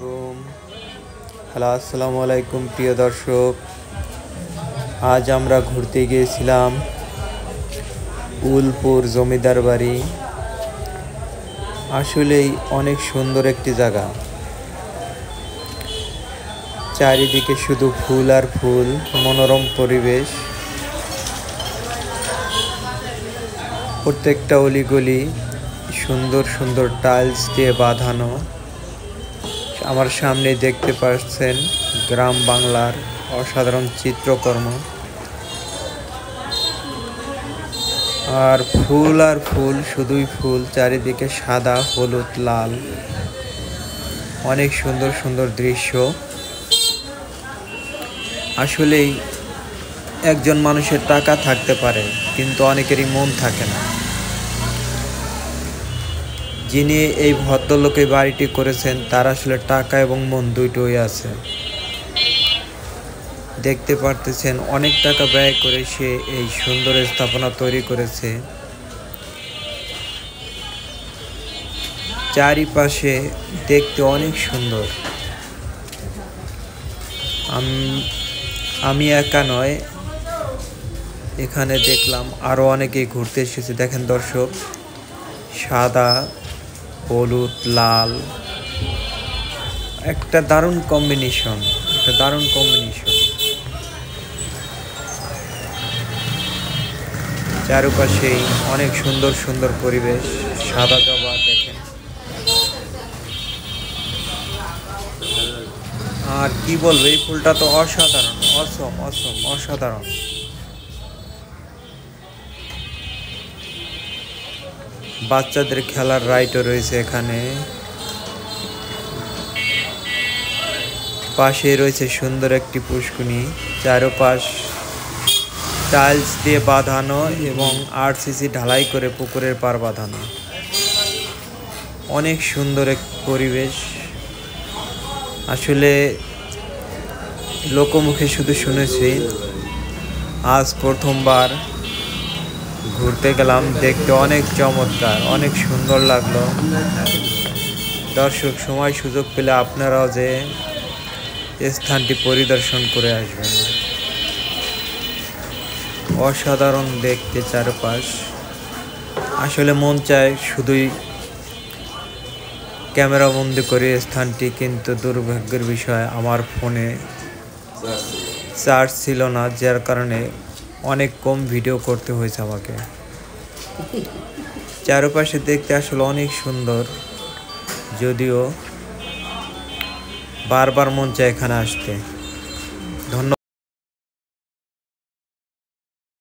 আলাইকুম। হ্যালো, আসসালামু আলাইকুম প্রিয় দর্শক। আজ আমরা ঘুরতে গিয়েছিলাম উলপুর জমিদার বাড়ি। আসলেই অনেক সুন্দর একটি জায়গা। চারিদিকে শুধু ফুল আর ফুল, মনোরম পরিবেশ। প্রত্যেকটা অলিগলি সুন্দর সুন্দর টাইলস দিয়ে বাঁধানো। আমার সামনে দেখতে পাচ্ছেন গ্রাম বাংলার অসাধারণ চিত্রকর্ম। আর ফুল, শুধুই ফুল, চারিদিকে সাদা, হলুদ, লাল। অনেক সুন্দর সুন্দর দৃশ্য। আসলেই একজন মানুষের টাকা থাকতে পারে, কিন্তু অনেকেরই মন থাকে না। যিনি এই ভদ্রলোকে বাড়িটি করেছেন তার আসলে টাকা এবং মন দুটোই আছে। দেখতে পারতেছেন অনেক টাকা ব্যয় করে সে এই সুন্দর স্থাপনা তৈরি করেছে। চারিপাশে দেখতে অনেক সুন্দর। আমি একা নয়, এখানে দেখলাম আরো অনেকেই ঘুরতে এসেছে। দেখেন দর্শক, সাদা, হলুদ, লাল, একটা দারুণ কম্বিনেশন। চারপাশেই অনেক সুন্দর সুন্দর পরিবেশ। সাদা জবা দেখেন। আর কি বলবো, এই ফুলটা তো অসাধারণ, অসাধারণ। বাচ্চাদের খেলার রাইডও রয়েছে এখানে। পাশে রয়েছে সুন্দর একটি পুষ্কুনি। চারপাশ টাইলস দিয়ে বাঁধানো এবং আরসিসি ঢালাই করে পুকুরের পাড় বাঁধানো। অনেক সুন্দর এক পরিবেশ। আসলে লোকমুখে শুধু শুনেছি, আজ প্রথমবার ঘুরতে গেলাম। দেখতে অনেক চমৎকার, অনেক সুন্দর লাগলো। দর্শক, সময় সুযোগ পেলে আপনারাও যে স্থানটি পরিদর্শন করে আসবেন। অসাধারণ দেখতে চারপাশ। আসলে মন চায় শুধুই ক্যামেরা বন্দি করে স্থানটি, কিন্তু দুর্ভাগ্যের বিষয় আমার ফোনে চার্জ ছিল না, যার কারণে অনেক কম ভিডিও করতে হয়েছে আমাকে। চারপাশে দেখতে আসলে অনেক সুন্দর, যদিও বারবার মন চায় এখানে আসতে।